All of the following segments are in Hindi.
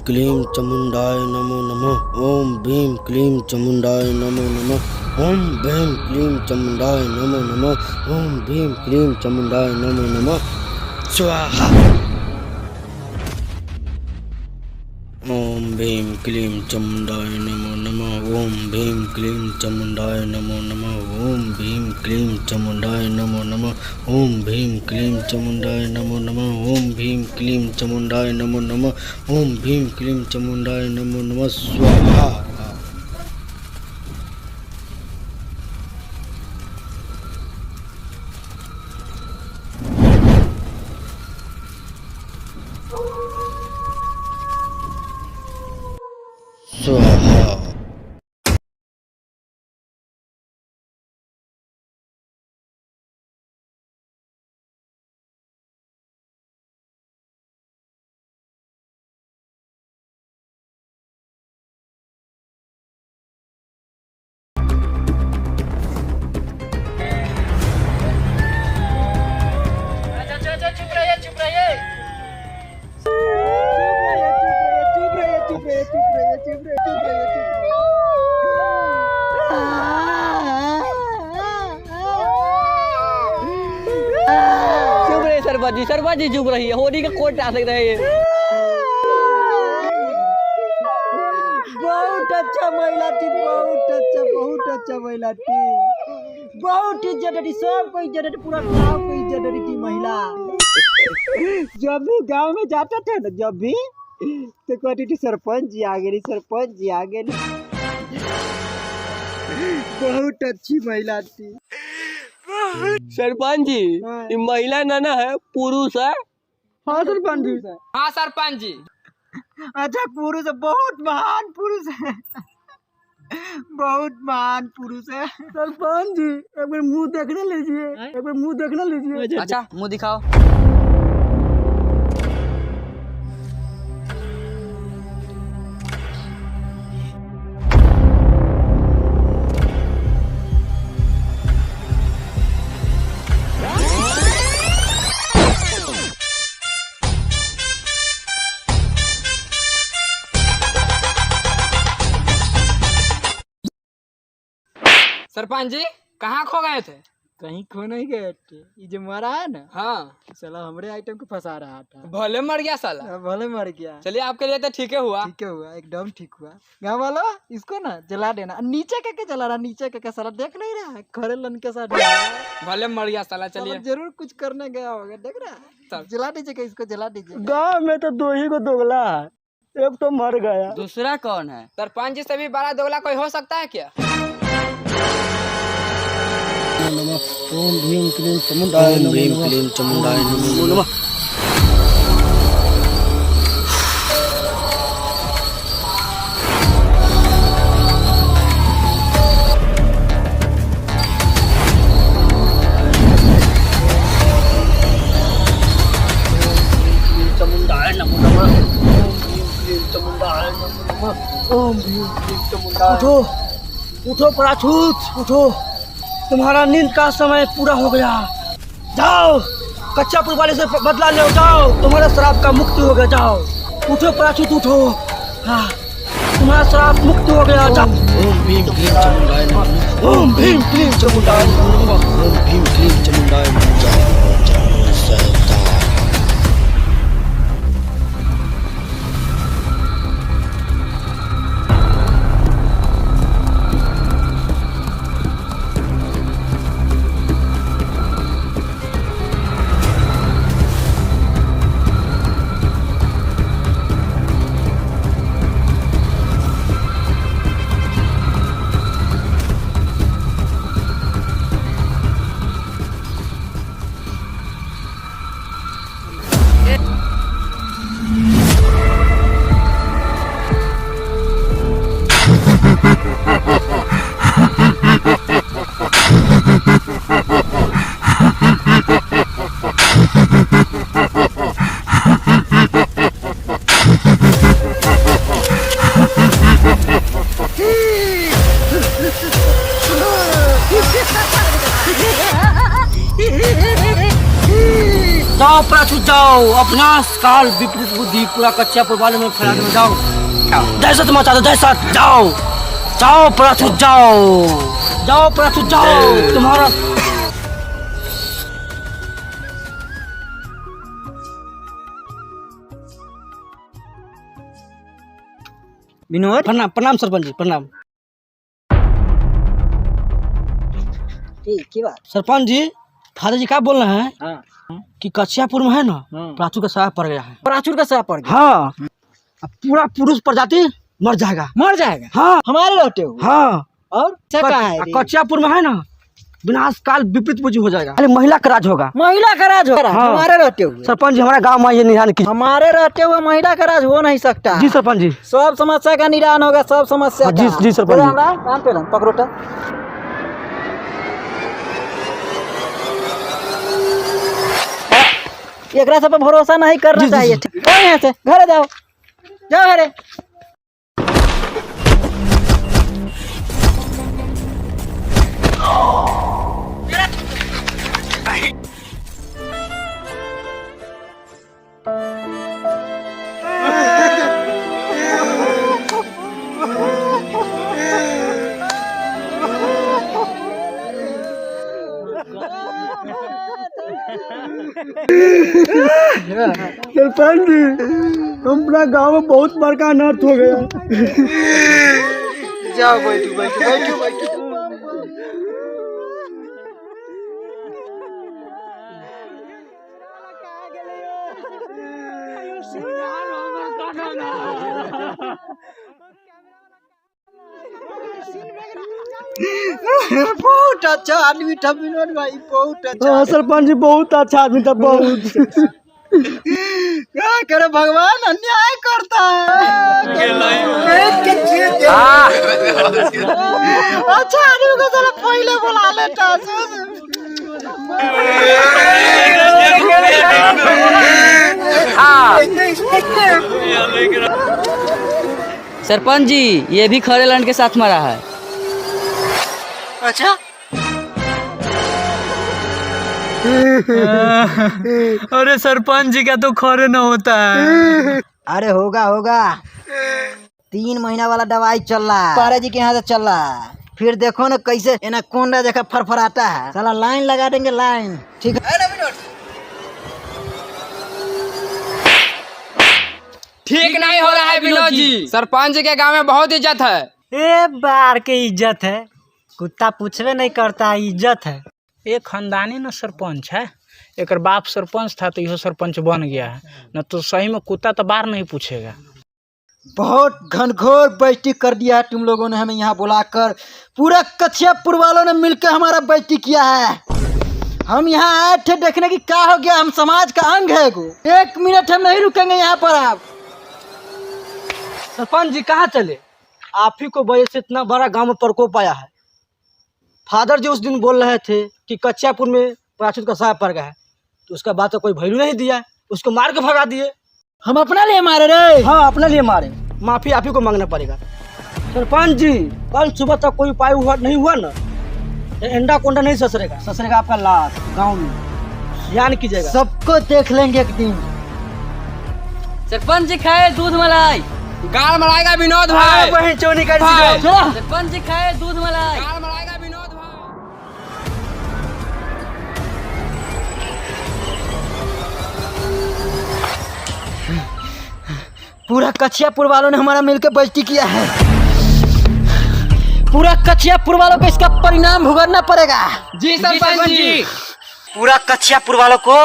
क्लीं चामुण्डाय नमो नमः। ओम भीं क्लीं चामुण्डाय नमो नमः। ओम भीं क्लीं चामुण्डाय नमो नमः। ओम भीं क्लीं चामुण्डाय नमो नमः। स्वाहा। ओम भीं क्लीं चामुण्डाय नमो नमः। ओम भीं क्लीं चामुण्डाय नमो नमः। ओम भीं क्लीं चामुण्डाय नमो नमः। ओम भीं क्लीं चामुण्डाय नमो नमः। ओम भीं क्लीं चामुण्डाय नमो नमः। ओम भीं क्लीं चामुण्डाय नमो नमः। स्वाहा। स्वाहा। सरपंच जी चुप रही है। होली का कोट आ सकता है ये। बहुत अच्छा महिला थी, बहुत अच्छा महिला थी, बहुत इज्जत थी, सबको इज्जत थी, पूरा गांव को इज्जत थी महिला। जब भी गांव में जाते थे ना, जब भी तो कहती थी सरपंच जी आ गए, सरपंच जी आ गए। बहुत अच्छी महिला थी। सरपंच जी ये महिला ना है, पुरुष है। हाँ सरपंच जी। हाँ सरपंच जी। अच्छा पुरुष है, बहुत महान पुरुष है, बहुत महान पुरुष है। सरपंच जी एक बार मुंह देखने लीजिए, एक बार मुंह देखने लीजिए। अच्छा मुंह दिखाओ। सरपंच जी कहाँ खो गए थे? कहीं खो नहीं गए थे, ये जो मरा है ना, हाँ साला हमरे आइटम को फंसा रहा था। भले मर गया साला। भले मर गया। चलिए आपके लिए तो ठीक है हुआ। ठीक है हुआ, एकदम ठीक हुआ। गाँव वाला इसको ना जला देना। नीचे करके जला रहा, नीचे करके, साला देख नहीं रहा है, खड़े लन के साथ भले मर गया साला। चलिए जरूर कुछ करने गया होगा, देख रहा है। जला दीजिएगा इसको, जला दीजिए। गाँव में तो दो ही को दोगला है, एक तो मर गया। दूसरा कौन है? सरपंच जी से भी बड़ा दोगला कोई हो सकता है क्या? ओम भीं क्लीं चामुण्डाय नमो नमः। ओम भीं क्लीं चामुण्डाय नमो नमः। चामुण्डाय नमो नमः। ओम भीं क्लीं चामुण्डाय नमो नमः। ओम भीं क्लीं चामुण्डाय। उठो उठो प्राचूत, उठो, तुम्हारा नींद का समय पूरा हो गया। जाओ कच्चापुर वाले से बदला ले, जाओ, तुम्हारा श्राप का मुक्ति हो गया। जाओ उठो प्राचुत, उठो। हाँ तुम्हारा श्राप मुक्त हो गया। जाओ। ओम भीं क्लीं चामुण्डाय नमः। ओम भीं क्लीं चामुण्डाय नमो नमः। ओम भीं क्लीं चामुण्डाय नमः। जाओ प्राचुत जाओ, अपना काल विपरीत बुद्धि पूरा कच्चा पुरवाले में फैला दो, जाओ दहशत मचा दो, दहशत। जाओ जाओ प्राचुत जाओ, जाओ प्राचुत जाओ, तुम्हारा विनोद प्रणाम प्रणाम सरपंच जी, प्रणाम। की बात? सरपंच जी, फादर जी क्या बोल रहे हैं हाँ कि कच्चियापुर में है ना प्राचुर का साया पड़ गया है। प्राचुर का साया पड़ गया। हाँ, अब पूरा पुरुष प्रजाति मर जाएगा। मर जाएगा? हाँ हमारे रहते हो? हाँ। और क्या है रे? कच्चियापुर में है ना विनाश काल विपरीत बुद्धि हो जाएगा, खाली महिला का राज होगा। महिला का राज हो? हाँ। हमारे रहते हुए? सरपंच जी, हमारा गांव में ये निदान की। हमारे रहते हुए महिला का राज हो नहीं सकता। जी सरपंच जी। सब समस्या का निदान होगा, सब समस्या जी का। जी सरपंच जी। नाम पे पकड़ोटा। एकरा सब पे भरोसा नहीं करना जी, चाहिए। जी। ठीक है, यहाँ से घर जाओ, जाओ घरे। सरपंच जी, अपना गांव में बहुत बड़का अनर्थ हो गया। जाओ बैठो बैठो बैठो बैठो। बहुत अच्छा आदमी था विनोद भाई, बहुत अच्छा। हाँ सरपंच जी, बहुत अच्छा आदमी था, बहुत। क्या करे भगवान, अन्याय करता है। अच्छा आदमी को जरा पहले बुला लेता। सरपंच जी, ये भी खड़े लड़न के साथ मरा है। अच्छा, अरे सरपंच जी का तो खरे न होता है। अरे होगा होगा, 3 महीना वाला दवाई चल रहा है, पारा जी के यहाँ से चल रहा है। फिर देखो ना कैसे एनाकोंडा देखा फरफराता है। साला लाइन लगा देंगे, लाइन। ठीक है, ठीक नहीं हो रहा है विनोद जी, सरपंच जी के गांव में बहुत इज्जत है। ए बार के इज्जत है, कुत्ता पूछवे नहीं करता, इज्जत है। एक खानदानी न सरपंच है, एक बाप सरपंच था तो यह सरपंच बन गया है, न तो सही में कुत्ता तो बार नहीं पूछेगा। बहुत घनघोर बेइज्जती कर दिया है तुम लोगों ने हमें यहाँ बुलाकर। पूरा कच्छियापुर वालों ने मिलकर हमारा बेइज्जती किया है। हम यहाँ आए थे देखने की क्या हो गया, हम समाज का अंग है गो। 1 मिनट हम नहीं रुकेंगे यहाँ पर। आप सरपंच जी कहाँ चले? आप ही को वजह से इतना बड़ा गांव में प्रकोप आया है। फादर जी उस दिन बोल रहे थे कि कच्चियापुर में प्राचुत का साया पड़ गया है, तो उसका बात का कोई वैल्यू नहीं दिया, उसको मार के भगा दिए। हम अपना लिए मारे रे? हाँ, अपने लिए मारे। माफी आप ही को मांगना पड़ेगा। सरपंच जी, कल सुबह तक कोई उपाय नहीं हुआ ना, एंडा कोंडा नहीं ससरेगा, ससरेगा आपका लाश गाँव में। ध्यान कीजिएगा। सबको देख लेंगे एक दिन। सरपंच जी खाए दूध मलाई, गाल मलाएगा विनोद भाई। वही चोरी कर भाई। चलो। सरपंच जी खाए दूध मलाई, गाल मलाएगा विनोद भाई। पूरा कच्छियापुर वालों ने हमारा मिलकर बेइज्जती किया है। पूरा कच्छियापुर वालों को इसका परिणाम भुगतना पड़ेगा। जी सरपंच जी। पूरा कच्छियापुर वालों को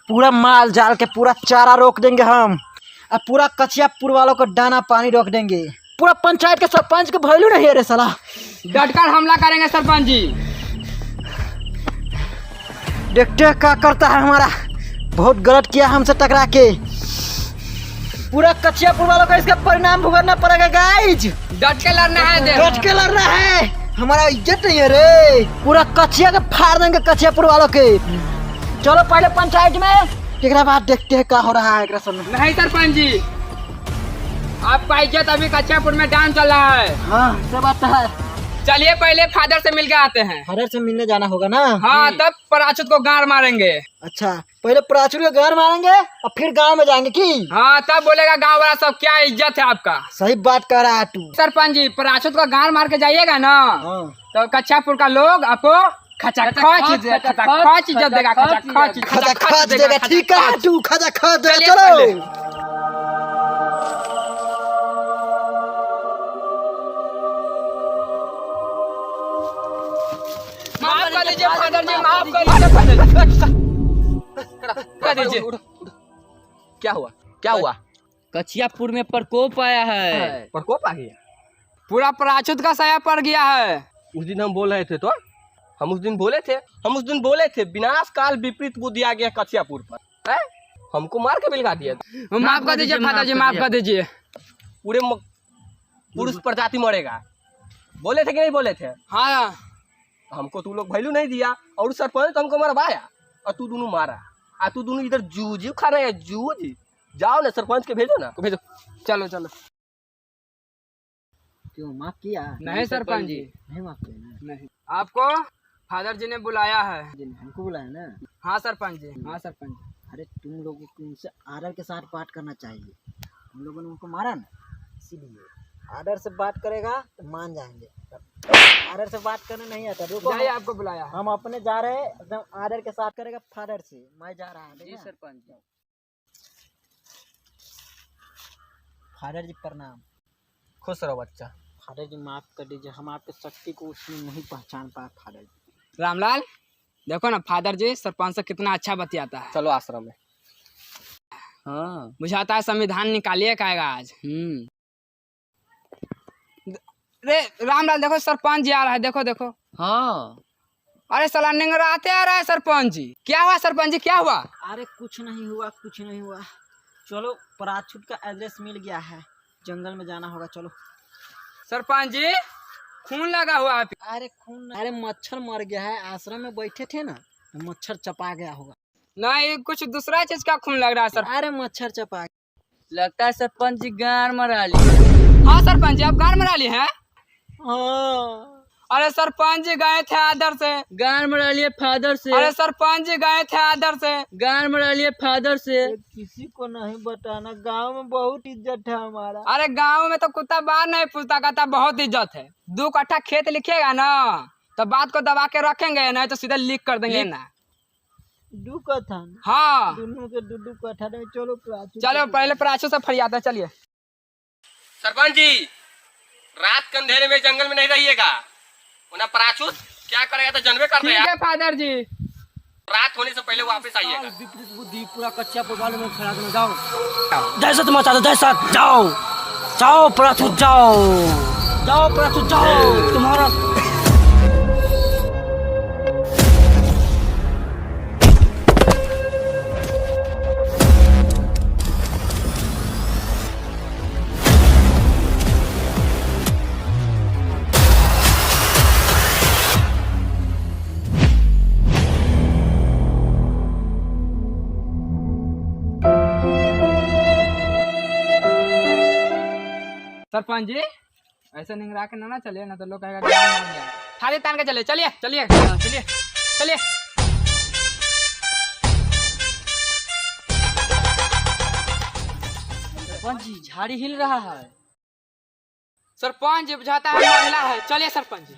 पूरा माल जाल के पूरा चारा रोक देंगे हम। अब पूरा कच्छियापुर वालों को दाना पानी रोक देंगे। पूरा पंचायत के सरपंच के वैल्यू नहीं है रे साला। डटकर हमला करेंगे सरपंच जी। देखते हैं क्या करता है हमारा। बहुत गलत किया हमसे टकरा के। पूरा कच्छियापुर वालों को इसका परिणाम भुगतना पड़ेगा गाइज। डट के लड़ना है, डट के लड़ना है। हमारा इज्जत नहीं है रे। पूरा कच्छिया के फाड़ देंगे कच्छियापुर वालों के। चलो पहले पंचायत में, एकरा बाद देखते हैं क्या हो रहा है। नहीं सरपंच जी, आपका इज्जत अभी कच्छियापुर में डाउन चल रहा है। हाँ सब आता है। चलिए पहले फादर से मिल के आते हैं। फादर से मिलने जाना होगा ना। हाँ तब पराछुत को गाड़ मारेंगे। अच्छा, पहले प्राचुर के घर मारेंगे और फिर गांव में जाएंगे की। हाँ तब बोलेगा गाँव वाला सब क्या इज्जत है आपका। सही बात कर रहा है तू। सरपंच जी पराछुत को गाड़ मार के जाइएगा ना हाँ। तो कच्चापुर का लोग आपको खचाखच इज्जत देगा। खच देगा। ठीक है तू खच देगा। चलिए चलो पहले। माफ कर दीजिए फादर जी, माफ कर दीजिए। क्या हुआ क्या हुआ? कचियापुर में प्रकोप आया है। प्रकोप आ गया? पूरा पराछुत का साया पड़ गया है। उस दिन हम बोल रहे थे तो हम उस दिन बोले थे विनाश काल विपरीत बुद्धि आ गया कचियापुर पर है? हमको मार के बिलगा दिया। माफ कर दीजिए फादर जी, माफ कर दीजिए। पूरे पुरुष प्रजाति मरेगा बोले थे कि नहीं बोले थे? हाँ हमको तू लोग वैल्यू नहीं दिया और सरपंच हमको मरवाया और तू दोनों मारा। तू दोनों इधर जूझ खा रहे हैं। जूझ जाओ ना, सरपंच के भेजो ना, भेजो। चलो चलो। क्यों माफ किया? नहीं सरपंच जी, नहीं माफ किया ना। नहीं। आपको फादर जी ने बुलाया है। हमको बुलाया ना। हाँ सरपंच जी, हाँ सरपंच जी। अरे तुम लोगों को उनसे आदर के साथ बात करना चाहिए। हम लोगों ने उनको मारा ना, इसीलिए आदर से बात करेगा तो मान जाएंगे। आदर से बात करने नहीं आता। रुको जाइए, आपको बुलाया है। हम अपने जा रहे हैं, एकदम आदर के साथ करेगा फादर से। मैं जा रहा हूँ। जी सरपंच जी। फादर जी प्रणाम। खुश रहो बच्चा। फादर जी माफ कर दीजिए, हम आपके शक्ति को उसमें नहीं पहचान पाए। फादर जी रामलाल देखो ना, फादर जी सरपंच से कितना अच्छा बतियाता है। चलो आश्रम में। हाँ बुझाता है संविधान निकालिए काएगा आज। रे रामलाल देखो सरपंच जी आ रहा है, देखो देखो। हाँ अरे साला निंगराते आ रहा है सरपंच जी। क्या हुआ सरपंच जी, क्या हुआ? अरे कुछ नहीं हुआ, कुछ नहीं हुआ। चलो पराछुत का एड्रेस मिल गया है, जंगल में जाना होगा। चलो सरपंच जी खून लगा हुआ है। अरे खून, अरे मच्छर मर गया है। आश्रम में बैठे थे ना, मच्छर चपा गया होगा। नहीं कुछ दूसरा चीज का खून लग रहा है सर। अरे मच्छर चपा लगता है सरपंच जी गाड़ मरा ली। हाँ सरपंच जी, आप गाड़ मरा लिए हैं? हाँ। अरे सरपंच जी गए थे आदर से। गाड़ मरा लिए फादर से। अरे सरपंच जी गए थे आदर से। गाड़ मरा लिए फादर से। किसी को नहीं बताना, गांव में बहुत इज्जत है हमारा। अरे गांव में तो कुत्ता बाहर नहीं पूछता, कहता बहुत इज्जत है। 2 कट्ठा खेत लिखेगा ना तो बात को दबा के रखेंगे, नहीं तो सीधे लीक कर देंगे ना। 2 कट्ठा? हाँ दोनों के 2 कट्ठा। चलो चलो पहले प्राचू से फरियाद है। चलिए सरपंच जी रात के अंधेरे में जंगल में नहीं रहिएगा, वरना पराछुत क्या करेगा तो जानबे करते ठीक हैं। है फादर जी। रात होने से पहले वापस आइएगा। विपरीत बुद्धि पूरा कच्चा पुगाल में खड़ा कर जाओ। दहशत मचा दो, दहशत। जाओ जाओ पराछुत, जाओ जाओ पराछुत, जाओ। तुम्हारा सरपंच जी ऐसे निंगरा के ना चलिए, ना तो लोग कहेगा गाँव मार गया। थाली तान के चलिए, चलिए चलिए चलिए चलिए। सरपंच जी झाड़ी हिल रहा है। सरपंच जी बुझाता है महिला है। चलिए सरपंच जी।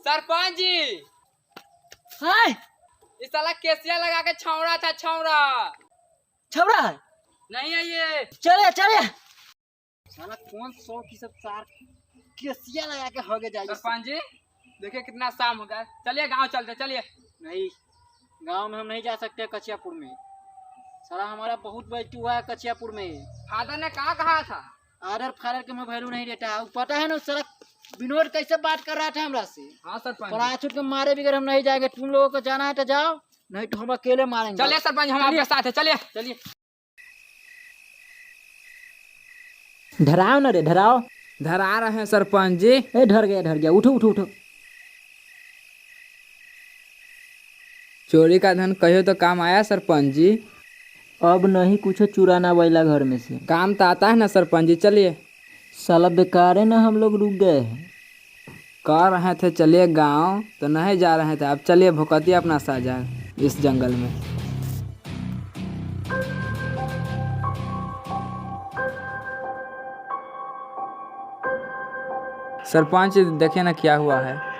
सरपंच जी हाय, इस साला केसिया लगा के छौड़ा था, छौड़ा छबड़ा है। नहीं है ये। चले चले। साला कौन 100 की सब चार केसिया लगा के हो गए जाए। सरपंच जी देखिए कितना शाम हो गया, चलिए गांव चलते। चलिए। नहीं, गांव में हम नहीं जा सकते। कचियापुर में साला हमारा बहुत बेइज्जती हुआ है। कचियापुर में फादर ने कहा था आदर फादर के मैं वैल्यू नहीं देता है। पता है ना साला विनोद कैसे बात कर रहा था हमरा से। हाँ सरपंच जी। पराछुत के मारे बगैर हम नहीं जाएंगे। तुम लोगों को जाना है तो जाओ, नहीं तो हम अकेले मारेंगे। चलिए सरपंच, हम आपके साथ है। चलिए चलिए। डराओ ना रे, डराओ। धरा रहे हैं सरपंच जी। ए डर गया, उठो उठो उठो। चोरी का धन कहियो तो काम आया सरपंच जी। अब नहीं कुछ चुराना बैला घर में से। काम तो आता है ना सरपंच जी, चलिए। साला बेकार है ना, हम लोग रुक गए हैं। कह रहे थे चलिए गांव, तो नहीं जा रहे थे। अब चलिए भुकतिए अपना साझा इस जंगल में। सरपंच देखिए ना क्या हुआ है।